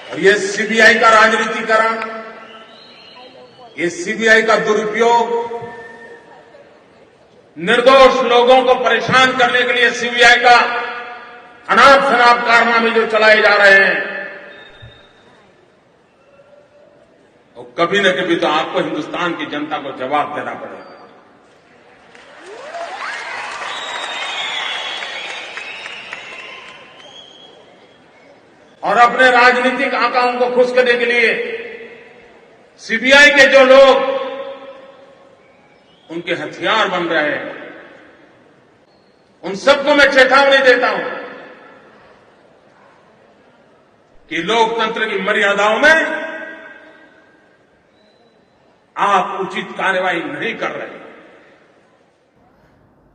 और ये सीबीआई का राजनीतिकरण, ये सीबीआई का दुरुपयोग, निर्दोष लोगों को परेशान करने के लिए सीबीआई का अनाप शनाप कारनामे जो चलाए जा रहे हैं, और कभी न कभी तो आपको हिंदुस्तान की जनता को जवाब देना पड़ेगा। और अपने राजनीतिक आकाओं को खुश करने के लिए सीबीआई के जो लोग उनके हथियार बन रहे हैं, उन सबको मैं चेतावनी देता हूं कि लोकतंत्र की मर्यादाओं में आप उचित कार्रवाई नहीं कर रहे।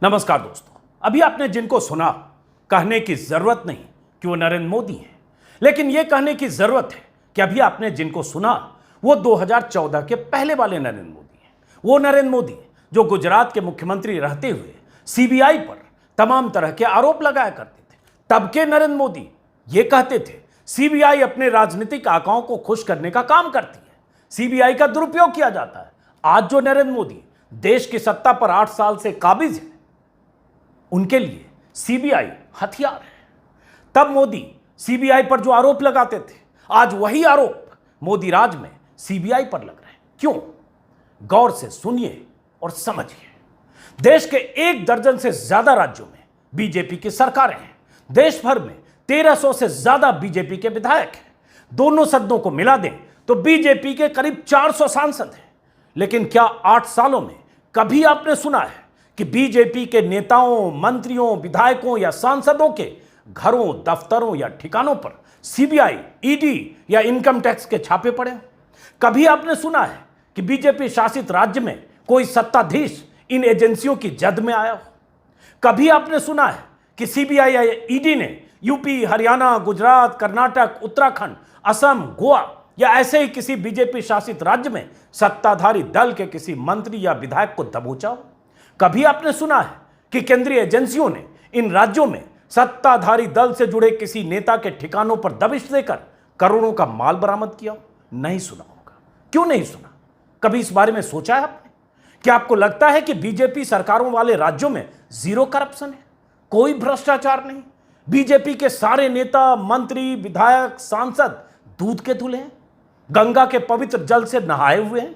नमस्कार दोस्तों, अभी आपने जिनको सुना, कहने की जरूरत नहीं कि वो नरेंद्र मोदी हैं, लेकिन यह कहने की जरूरत है कि अभी आपने जिनको सुना वो 2014 के पहले वाले नरेंद्र मोदी हैं। वो नरेंद्र मोदी जो गुजरात के मुख्यमंत्री रहते हुए सीबीआई पर तमाम तरह के आरोप लगाया करते थे। तब के नरेंद्र मोदी ये कहते थे सीबीआई अपने राजनीतिक आकाओं को खुश करने का काम करती है, सीबीआई का दुरुपयोग किया जाता है। आज जो नरेंद्र मोदी देश की सत्ता पर 8 साल से काबिज है, उनके लिए सीबीआई हथियार है। तब मोदी सीबीआई पर जो आरोप लगाते थे, आज वही आरोप मोदी राज में सीबीआई पर लग रहे हैं। क्यों? गौर से सुनिए और समझिए। देश के 1 दर्जन से ज्यादा राज्यों में बीजेपी की सरकारें हैं। देश भर में 1300 से ज्यादा बीजेपी के विधायक हैं। दोनों सदनों को मिला दें तो बीजेपी के करीब 400 सांसद हैं। लेकिन क्या 8 सालों में कभी आपने सुना है कि बीजेपी के नेताओं, मंत्रियों, विधायकों या सांसदों के घरों, दफ्तरों या ठिकानों पर सीबीआई, ईडी या इनकम टैक्स के छापे पड़े? कभी आपने सुना है कि बीजेपी शासित राज्य में कोई सत्ताधीश इन एजेंसियों की जद में आया हो? कभी आपने सुना है कि सीबीआई या ईडी ने यूपी, हरियाणा, गुजरात, कर्नाटक, उत्तराखंड, असम, गोवा या ऐसे ही किसी बीजेपी शासित राज्य में सत्ताधारी दल के किसी मंत्री या विधायक को दबोचा हो? कभी आपने सुना है कि केंद्रीय एजेंसियों ने इन राज्यों में सत्ताधारी दल से जुड़े किसी नेता के ठिकानों पर दबिश देकर करोड़ों का माल बरामद किया? नहीं सुना होगा। क्यों नहीं सुना? कभी इस बारे में सोचा है आपने? क्या आपको लगता है कि बीजेपी सरकारों वाले राज्यों में जीरो करप्शन है, कोई भ्रष्टाचार नहीं? बीजेपी के सारे नेता, मंत्री, विधायक, सांसद दूध के धुले हैं, गंगा के पवित्र जल से नहाए हुए हैं,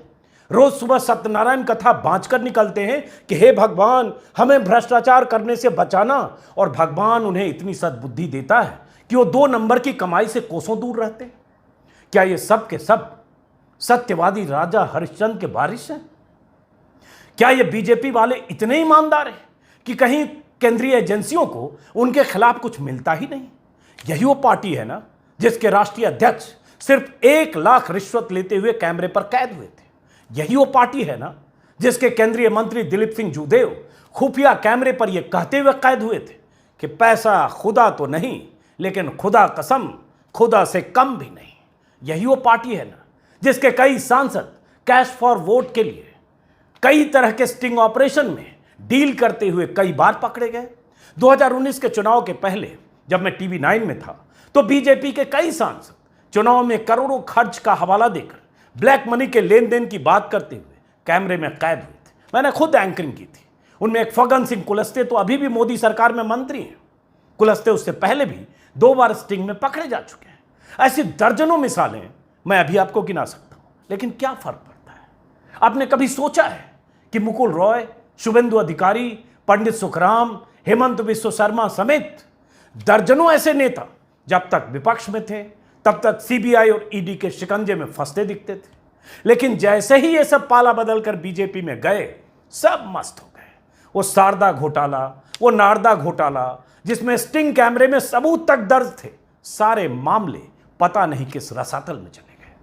रोज सुबह सत्यनारायण कथा बांचकर निकलते हैं कि हे भगवान, हमें भ्रष्टाचार करने से बचाना, और भगवान उन्हें इतनी सद्बुद्धि देता है कि वो 2 नंबर की कमाई से कोसों दूर रहते हैं। क्या ये सब के सब सत्यवादी राजा हरिश्चंद्र के वारिस हैं? क्या ये बीजेपी वाले इतने ईमानदार हैं कि कहीं केंद्रीय एजेंसियों को उनके खिलाफ कुछ मिलता ही नहीं? यही वो पार्टी है ना जिसके राष्ट्रीय अध्यक्ष सिर्फ 1 लाख रिश्वत लेते हुए कैमरे पर कैद हुए थे। यही वो पार्टी है ना जिसके केंद्रीय मंत्री दिलीप सिंह जूदेव खुफिया कैमरे पर यह कहते हुए कैद हुए थे कि पैसा खुदा तो नहीं, लेकिन खुदा कसम खुदा से कम भी नहीं। यही वो पार्टी है ना जिसके कई सांसद कैश फॉर वोट के लिए कई तरह के स्टिंग ऑपरेशन में डील करते हुए कई बार पकड़े गए। 2019 के चुनाव के पहले जब मैं टीवी 9 में था तो बीजेपी के कई सांसद चुनाव में करोड़ों खर्च का हवाला देकर ब्लैक मनी के लेन देन की बात करते हुए कैमरे में कैद हुए थे। मैंने खुद एंकरिंग की थी। उनमें एक फग्गन सिंह कुलस्ते तो अभी भी मोदी सरकार में मंत्री हैं। कुलस्ते उससे पहले भी 2 बार स्टिंग में पकड़े जा चुके हैं। ऐसी दर्जनों मिसालें मैं अभी आपको गिना सकता हूं। लेकिन क्या फर्क पड़ता है? आपने कभी सोचा है कि मुकुल रॉय, शुभेंदु अधिकारी, पंडित सुखराम, हेमंत बिस्व शर्मा समेत दर्जनों ऐसे नेता जब तक विपक्ष में थे तब तक सीबीआई और ईडी के शिकंजे में फंसते दिखते थे, लेकिन जैसे ही ये सब पाला बदल कर बीजेपी में गए, सब मस्त हो गए। वो शारदा घोटाला, वो नारदा घोटाला, जिसमें स्टिंग कैमरे में सबूत तक दर्ज थे, सारे मामले पता नहीं किस रसातल में चले गए।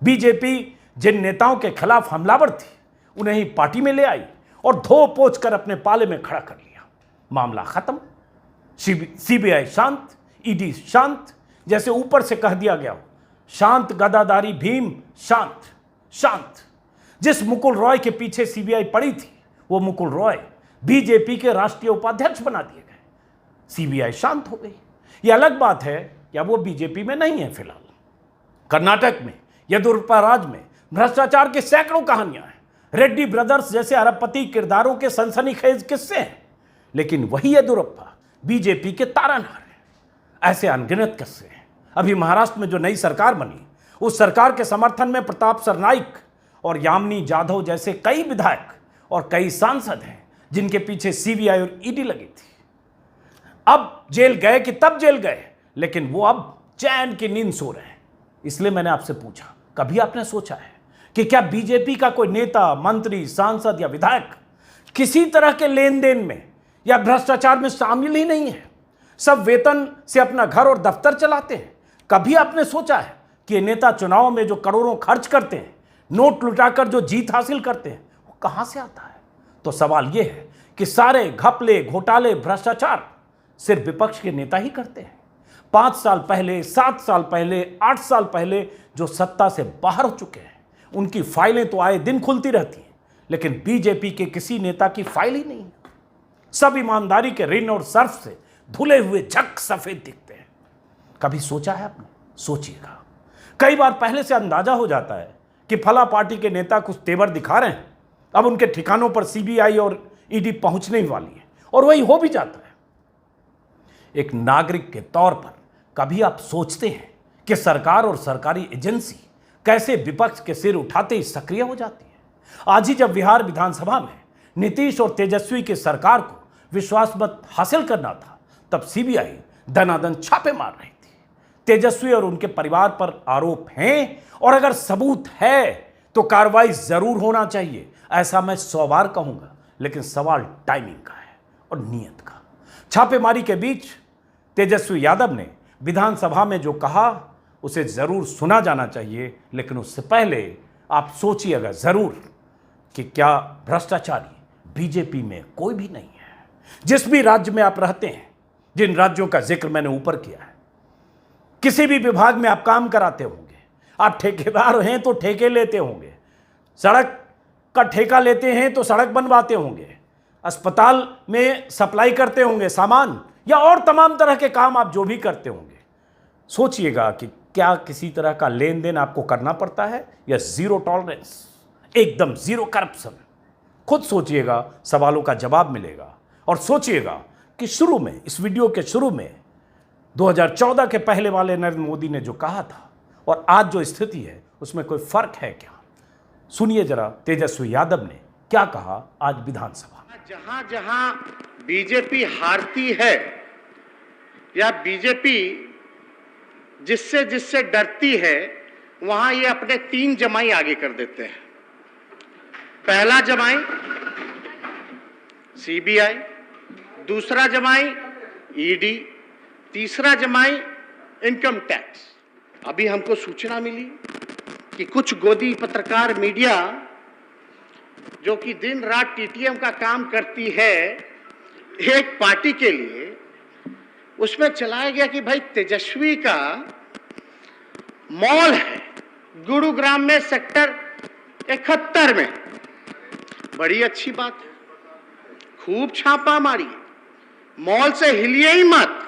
बीजेपी जिन नेताओं के खिलाफ हमलावर थी, उन्हें ही पार्टी में ले आई और धो पोछ कर अपने पाले में खड़ा कर लिया। मामला खत्म। सीबीआई शांत, ईडी शांत, जैसे ऊपर से कह दिया गया हो, शांत गदाधारी भीम शांत शांत। जिस मुकुल रॉय के पीछे सीबीआई पड़ी थी, वो मुकुल रॉय बीजेपी के राष्ट्रीय उपाध्यक्ष बना दिए गए। सीबीआई शांत हो गई। ये अलग बात है कि अब वो बीजेपी में नहीं है फिलहाल। कर्नाटक में येदियुरप्पा राज में भ्रष्टाचार की सैकड़ों कहानियां हैं। रेड्डी ब्रदर्स जैसे अरबपति किरदारों के सनसनीखेज किस्से हैं, लेकिन वही येदियुरप्पा बीजेपी के तारनहार है। ऐसे अनगिनत किस्से हैं। अभी महाराष्ट्र में जो नई सरकार बनी, उस सरकार के समर्थन में प्रताप सरनाइक और यामिनी जाधव जैसे कई विधायक और कई सांसद हैं जिनके पीछे सीबीआई और ईडी लगी थी। अब जेल गए कि तब जेल गए, लेकिन वो अब चैन की नींद सो रहे हैं। इसलिए मैंने आपसे पूछा, कभी आपने सोचा है कि क्या बीजेपी का कोई नेता, मंत्री, सांसद या विधायक किसी तरह के लेन देन में या भ्रष्टाचार में शामिल ही नहीं है? सब वेतन से अपना घर और दफ्तर चलाते हैं। कभी आपने सोचा है कि ये नेता चुनाव में जो करोड़ों खर्च करते हैं, नोट लुटाकर जो जीत हासिल करते हैं, वो कहां से आता है? तो सवाल यह है कि सारे घपले, घोटाले, भ्रष्टाचार सिर्फ विपक्ष के नेता ही करते हैं। 5 साल पहले, 7 साल पहले, 8 साल पहले जो सत्ता से बाहर हो चुके हैं, उनकी फाइलें तो आए दिन खुलती रहती हैं, लेकिन बीजेपी के किसी नेता की फाइल ही नहीं है। सब ईमानदारी के ऋण और सर्फ से धुले हुए झक सफेद दिखते हैं। कभी सोचा है आपने? सोचिएगा। कई बार पहले से अंदाजा हो जाता है कि फला पार्टी के नेता कुछ तेवर दिखा रहे हैं, अब उनके ठिकानों पर सीबीआई और ईडी पहुंचने ही वाली है, और वही हो भी जाता है। एक नागरिक के तौर पर कभी आप सोचते हैं कि सरकार और सरकारी एजेंसी कैसे विपक्ष के सिर उठाते ही सक्रिय हो जाती है? आज ही जब बिहार विधानसभा में नीतीश और तेजस्वी की सरकार को विश्वास मत हासिल करना था, तब सीबीआई दनादन छापे मार रही थी। तेजस्वी और उनके परिवार पर आरोप हैं, और अगर सबूत है तो कार्रवाई जरूर होना चाहिए, ऐसा मैं 100 बार कहूंगा। लेकिन सवाल टाइमिंग का है और नियत का। छापेमारी के बीच तेजस्वी यादव ने विधानसभा में जो कहा, उसे जरूर सुना जाना चाहिए, लेकिन उससे पहले आप सोचिएगा जरूर कि क्या भ्रष्टाचारी बीजेपी में कोई भी नहीं है? जिस भी राज्य में आप रहते हैं, जिन राज्यों का जिक्र मैंने ऊपर किया है, किसी भी विभाग में आप काम कराते होंगे, आप ठेकेदार हैं तो ठेके लेते होंगे, सड़क का ठेका लेते हैं तो सड़क बनवाते होंगे, अस्पताल में सप्लाई करते होंगे सामान, या और तमाम तरह के काम आप जो भी करते होंगे। सोचिएगा कि क्या किसी तरह का लेन देन आपको करना पड़ता है, या जीरो टॉलरेंस, एकदम जीरो करप्शन? खुद सोचिएगा, सवालों का जवाब मिलेगा। और सोचिएगा कि शुरू में, इस वीडियो के शुरू में 2014 के पहले वाले नरेंद्र मोदी ने जो कहा था और आज जो स्थिति है, उसमें कोई फर्क है क्या? सुनिए जरा तेजस्वी यादव ने क्या कहा आज विधानसभा में। जहां जहां बीजेपी हारती है या बीजेपी जिससे जिससे डरती है, वहां ये अपने 3 जमाई आगे कर देते हैं। पहला जमाई सीबीआई, दूसरा जमाई ईडी, तीसरा जमाई इनकम टैक्स। अभी हमको सूचना मिली कि कुछ गोदी पत्रकार मीडिया जो कि दिन रात टीटीएम का काम करती है एक पार्टी के लिए, उसमें चलाया गया कि भाई तेजस्वी का मॉल है गुरुग्राम में सेक्टर 71 में। बड़ी अच्छी बात है, खूब छापा मारी, मॉल से हिलिए ही मत,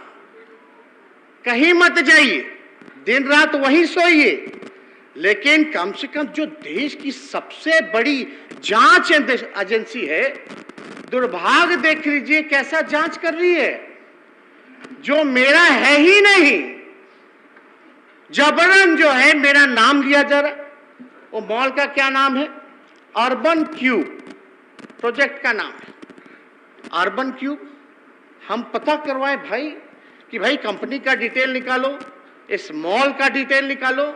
कहीं मत जाइए, दिन रात वहीं सोइए। लेकिन कम से कम जो देश की सबसे बड़ी जांच एजेंसी है, दुर्भाग्य देख लीजिए कैसा जांच कर रही है, जो मेरा है ही नहीं, जबरन जो है मेरा नाम लिया जा रहा। वो मॉल का क्या नाम है? अर्बन क्यूब प्रोजेक्ट का नाम है, अर्बन क्यूब। हम पता करवाए भाई कि भाई कंपनी का डिटेल निकालो, इस मॉल का डिटेल निकालो।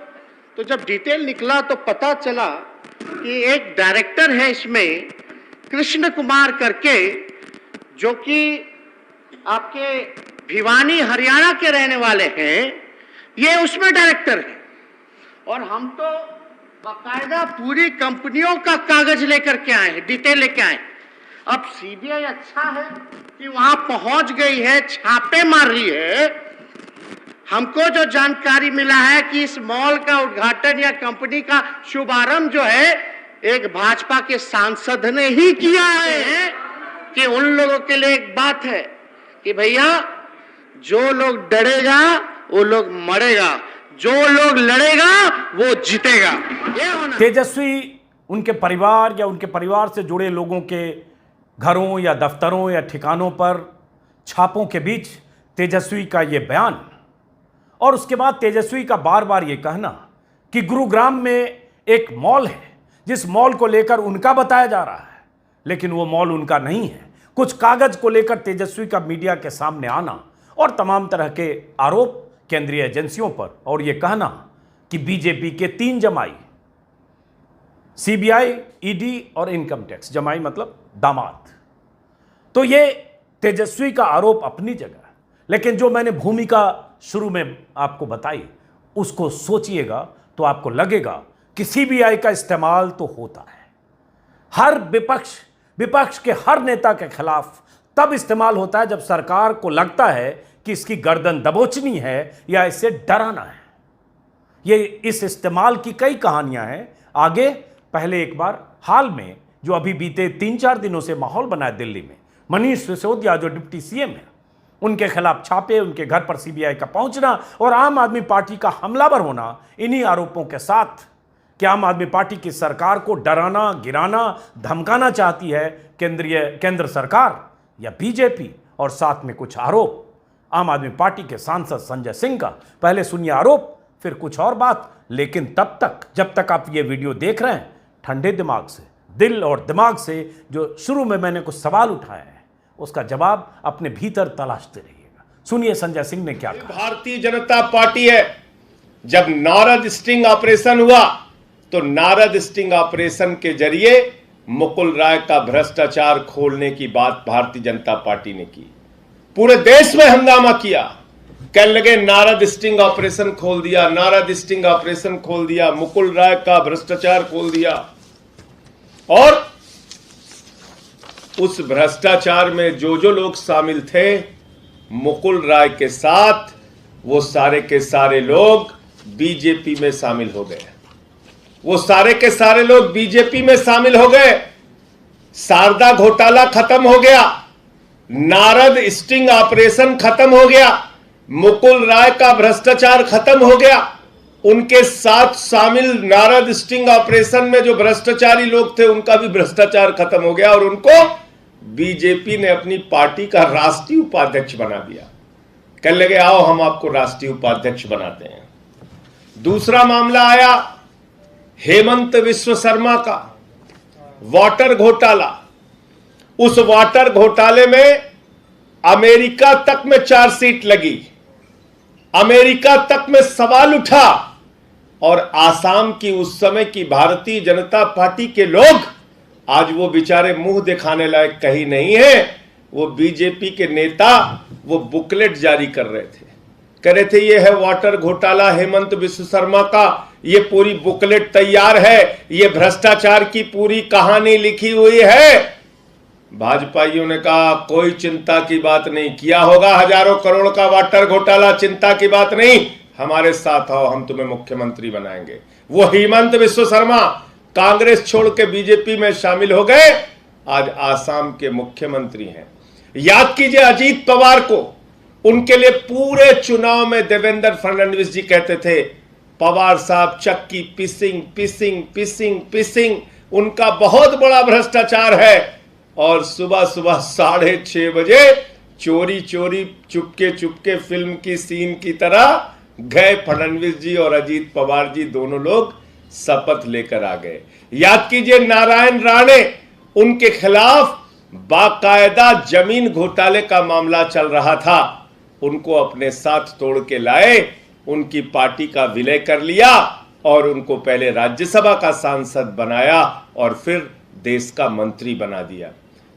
तो जब डिटेल निकला तो पता चला कि एक डायरेक्टर है इसमें, कृष्ण कुमार करके, जो कि आपके भिवानी हरियाणा के रहने वाले हैं, ये उसमें डायरेक्टर है। और हम तो बाकायदा पूरी कंपनियों का कागज लेकर के आए हैं, डिटेल लेके आए। अब सीबीआई अच्छा है कि वहां पहुंच गई है, छापे मार रही है। हमको जो जानकारी मिला है कि इस मॉल का उद्घाटन या कंपनी का शुभारंभ जो है एक भाजपा के सांसद ने ही किया है। कि उन लोगों के लिए एक बात है कि भैया, जो लोग डरेगा वो लोग मरेगा, जो लोग लड़ेगा वो जीतेगा, ये होना। तेजस्वी उनके परिवार या उनके परिवार से जुड़े लोगों के घरों या दफ्तरों या ठिकानों पर छापों के बीच तेजस्वी का ये बयान, और उसके बाद तेजस्वी का बार बार ये कहना कि गुरुग्राम में एक मॉल है जिस मॉल को लेकर उनका बताया जा रहा है, लेकिन वो मॉल उनका नहीं है। कुछ कागज को लेकर तेजस्वी का मीडिया के सामने आना और तमाम तरह के आरोप केंद्रीय एजेंसियों पर, और ये कहना कि बीजेपी के 3 जमाई, सीबीआई, ईडी और इनकम टैक्स, जमाई मतलब दामाद। तो ये तेजस्वी का आरोप अपनी जगह, लेकिन जो मैंने भूमिका शुरू में आपको बताई उसको सोचिएगा तो आपको लगेगा कि सीबीआई का इस्तेमाल तो होता है हर विपक्ष के हर नेता के खिलाफ तब इस्तेमाल होता है जब सरकार को लगता है कि इसकी गर्दन दबोचनी है या इसे डराना है। ये इस इस्तेमाल की कई कहानियां हैं आगे। पहले एक बार हाल में जो अभी बीते 3-4 दिनों से माहौल बना है दिल्ली में, मनीष सिसोदिया जो डिप्टी सीएम है, उनके खिलाफ छापे, उनके घर पर सीबीआई का पहुंचना और आम आदमी पार्टी का हमलावर होना, इन्हीं आरोपों के साथ कि आम आदमी पार्टी की सरकार को डराना, गिराना, धमकाना चाहती है केंद्र सरकार या बीजेपी, और साथ में कुछ आरोप आम आदमी पार्टी के सांसद संजय सिंह का। पहले सुनिए आरोप, फिर कुछ और बात, लेकिन तब तक जब तक आप ये वीडियो देख रहे हैं, ठंडे दिमाग से, दिल और दिमाग से, जो शुरू में मैंने कुछ सवाल उठाए हैं उसका जवाब अपने भीतर तलाशते रहिएगा। सुनिए संजय सिंह ने क्या कहा। भारतीय जनता पार्टी है। जब नारद स्टिंग ऑपरेशन हुआ तो नारद स्टिंग ऑपरेशन के जरिए मुकुल राय का भ्रष्टाचार खोलने की बात भारतीय जनता पार्टी ने की। पूरे देश में हंगामा किया, कहने लगे नारद स्टिंग ऑपरेशन खोल दिया, नारद स्टिंग ऑपरेशन खोल दिया, मुकुल राय का भ्रष्टाचार खोल दिया। और उस भ्रष्टाचार में जो जो लोग शामिल थे मुकुल राय के साथ, वो सारे के सारे लोग बीजेपी में शामिल हो गए। वो सारे के सारे लोग बीजेपी में शामिल हो गए। शारदा घोटाला खत्म हो गया, नारद स्टिंग ऑपरेशन खत्म हो गया, मुकुल राय का भ्रष्टाचार खत्म हो गया। उनके साथ शामिल नारद स्टिंग ऑपरेशन में जो भ्रष्टाचारी लोग थे उनका भी भ्रष्टाचार खत्म हो गया और उनको बीजेपी ने अपनी पार्टी का राष्ट्रीय उपाध्यक्ष बना दिया। कहने लगे आओ हम आपको राष्ट्रीय उपाध्यक्ष बनाते हैं। दूसरा मामला आया हेमंत विश्व शर्मा का, वाटर घोटाला। उस वाटर घोटाले में अमेरिका तक में चार्जशीट लगी, अमेरिका तक में सवाल उठा, और आसाम की उस समय की भारतीय जनता पार्टी के लोग आज वो बेचारे मुंह दिखाने लायक कहीं नहीं है। वो बीजेपी के नेता वो बुकलेट जारी कर रहे थे, कह रहे थे ये है वाटर घोटाला हेमंत विश्व शर्मा का, ये पूरी बुकलेट तैयार है, ये भ्रष्टाचार की पूरी कहानी लिखी हुई है। भाजपाइयों ने कहा कोई चिंता की बात नहीं, किया होगा हजारों करोड़ का वाटर घोटाला, चिंता की बात नहीं, हमारे साथ आओ हम तुम्हें मुख्यमंत्री बनाएंगे। वो हेमंत विश्व शर्मा कांग्रेस छोड़ के बीजेपी में शामिल हो गए, आज आसाम के मुख्यमंत्री हैं। याद कीजिए अजीत पवार को, उनके लिए पूरे चुनाव में देवेंद्र फडणवीस जी कहते थे पवार साहब चक्की पिसिंग पिसिंग पिसिंग पिसिंग, उनका बहुत बड़ा भ्रष्टाचार है। और सुबह सुबह 6:30 बजे चोरी चोरी चुपके चुपके फिल्म की सीन की तरह गए फडणवीस जी और अजीत पवार जी, दोनों लोग शपथ लेकर आ गए। याद कीजिए नारायण राणे, उनके खिलाफ बाकायदा जमीन घोटाले का मामला चल रहा था, उनको अपने साथ तोड़ के लाए, उनकी पार्टी का विलय कर लिया और उनको पहले राज्यसभा का सांसद बनाया और फिर देश का मंत्री बना दिया।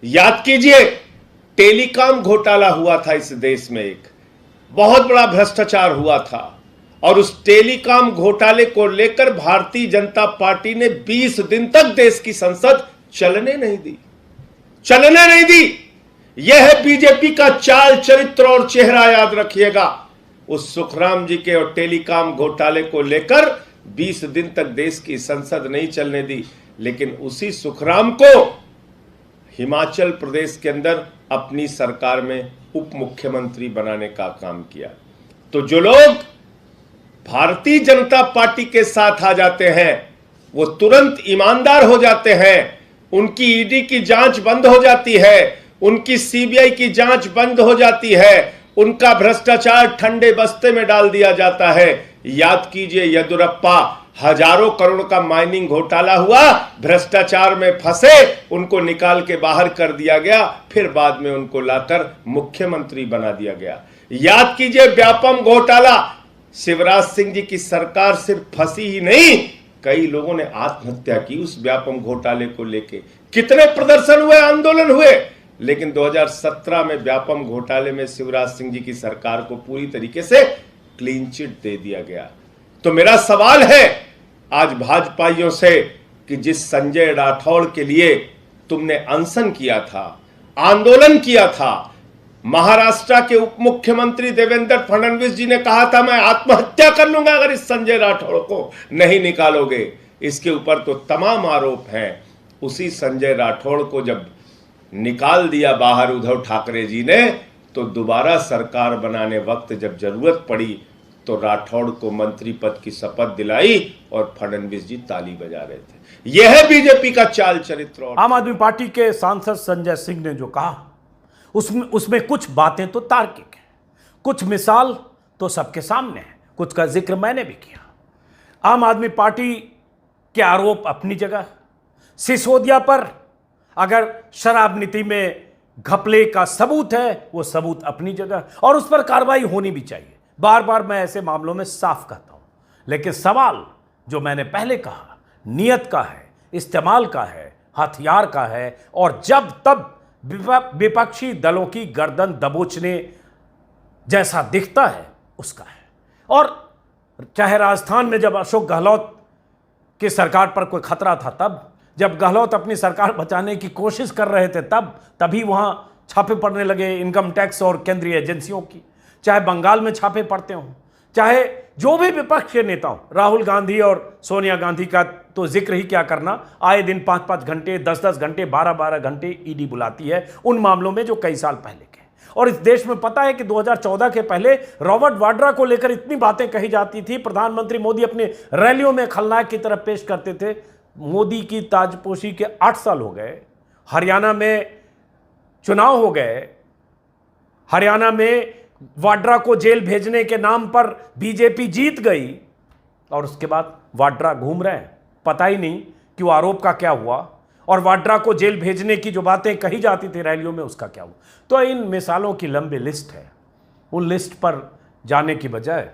याद कीजिए टेलीकॉम घोटाला हुआ था इस देश में, एक बहुत बड़ा भ्रष्टाचार हुआ था और उस टेलीकॉम घोटाले को लेकर भारतीय जनता पार्टी ने 20 दिन तक देश की संसद चलने नहीं दी। यह है बीजेपी का चाल चरित्र और चेहरा, याद रखिएगा। उस सुखराम जी के और टेलीकॉम घोटाले को लेकर 20 दिन तक देश की संसद नहीं चलने दी, लेकिन उसी सुखराम को हिमाचल प्रदेश के अंदर अपनी सरकार में उप मुख्यमंत्री बनाने का काम किया। तो जो लोग भारतीय जनता पार्टी के साथ आ जाते हैं, वो तुरंत ईमानदार हो जाते हैं, उनकी ईडी की जांच बंद हो जाती है, उनकी सीबीआई की जांच बंद हो जाती है, उनका भ्रष्टाचार ठंडे बस्ते में डाल दिया जाता है। याद कीजिए, येदियुरप्पा, हजारों करोड़ का माइनिंग घोटाला हुआ, भ्रष्टाचार में फंसे, उनको निकाल के बाहर कर दिया गया, फिर बाद में उनको लाकर मुख्यमंत्री बना दिया गया। याद कीजिए, व्यापम घोटाला, शिवराज सिंह जी की सरकार सिर्फ फंसी ही नहीं, कई लोगों ने आत्महत्या की उस व्यापम घोटाले को लेके। कितने प्रदर्शन हुए, आंदोलन हुए, लेकिन 2017 में व्यापम घोटाले में शिवराज सिंह जी की सरकार को पूरी तरीके से क्लीन चिट दे दिया गया। तो मेरा सवाल है आज भाजपाइयों से कि जिस संजय राठौड़ के लिए तुमने अनशन किया था, आंदोलन किया था, महाराष्ट्र के उप मुख्यमंत्री देवेंद्र फडणवीस जी ने कहा था मैं आत्महत्या कर लूंगा अगर इस संजय राठौड़ को नहीं निकालोगे, इसके ऊपर तो तमाम आरोप हैं। उसी संजय राठौड़ को जब निकाल दिया बाहर उद्धव ठाकरे जी ने, तो दोबारा सरकार बनाने वक्त जब जरूरत पड़ी तो राठौड़ को मंत्री पद की शपथ दिलाई और फडणवीस जी ताली बजा रहे थे। यह है बीजेपी का चाल चरित्र। और आम आदमी पार्टी के सांसद संजय सिंह ने जो कहा उसमें कुछ बातें तो तार्किक हैं, कुछ मिसाल तो सबके सामने है, कुछ का जिक्र मैंने भी किया। आम आदमी पार्टी के आरोप अपनी जगह, सिसोदिया पर अगर शराब नीति में घपले का सबूत है वो सबूत अपनी जगह, और उस पर कार्रवाई होनी भी चाहिए। बार बार मैं ऐसे मामलों में साफ कहता हूं, लेकिन सवाल जो मैंने पहले कहा नियत का है, इस्तेमाल का है, हथियार का है, और जब तब विपक्षी दलों की गर्दन दबोचने जैसा दिखता है उसका है। और चाहे राजस्थान में जब अशोक गहलोत की सरकार पर कोई खतरा था, तब जब गहलोत अपनी सरकार बचाने की कोशिश कर रहे थे, तभी वहां छापे पड़ने लगे इनकम टैक्स और केंद्रीय एजेंसियों की। चाहे बंगाल में छापे पड़ते हों, चाहे जो भी विपक्ष के नेता हों, राहुल गांधी और सोनिया गांधी का तो जिक्र ही क्या करना, आए दिन 5-5 घंटे, 10-10 घंटे, 12-12 घंटे ईडी बुलाती है उन मामलों में जो कई साल पहले के। और इस देश में पता है कि 2014 के पहले रॉबर्ट वाड्रा को लेकर इतनी बातें कही जाती थी, प्रधानमंत्री मोदी अपने रैलियों में खलनायक की तरफ पेश करते थे। मोदी की ताजपोशी के 8 साल हो गए, हरियाणा में चुनाव हो गए, हरियाणा में वाड्रा को जेल भेजने के नाम पर बीजेपी जीत गई, और उसके बाद वाड्रा घूम रहे हैं, पता ही नहीं कि वो आरोप का क्या हुआ, और वाड्रा को जेल भेजने की जो बातें कही जाती थी रैलियों में उसका क्या हुआ। तो इन मिसालों की लंबी लिस्ट है, उन लिस्ट पर जाने की बजाय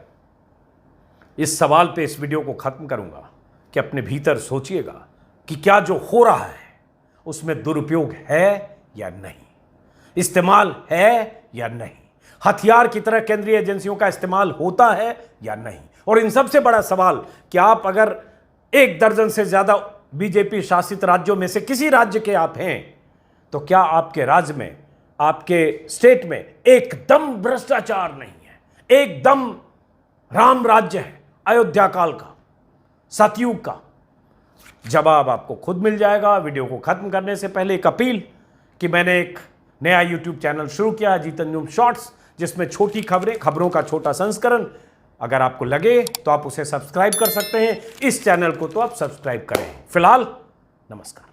इस सवाल पे इस वीडियो को खत्म करूंगा कि अपने भीतर सोचिएगा कि क्या जो हो रहा है उसमें दुरुपयोग है या नहीं, इस्तेमाल है या नहीं, हथियार की तरह केंद्रीय एजेंसियों का इस्तेमाल होता है या नहीं। और इन सबसे बड़ा सवाल कि आप अगर 1 दर्जन से ज्यादा बीजेपी शासित राज्यों में से किसी राज्य के आप हैं, तो क्या आपके राज्य में, आपके स्टेट में एकदम भ्रष्टाचार नहीं है, एकदम राम राज्य है, अयोध्या काल का, सतयुग का? जवाब आपको खुद मिल जाएगा। वीडियो को खत्म करने से पहले एक अपील कि मैंने एक नया YouTube चैनल शुरू किया है, जीतन न्यूज़ शॉर्ट्स, जिसमें छोटी खबरों का छोटा संस्करण। अगर आपको लगे तो आप उसे सब्सक्राइब कर सकते हैं, इस चैनल को तो आप सब्सक्राइब करें। फिलहाल नमस्कार।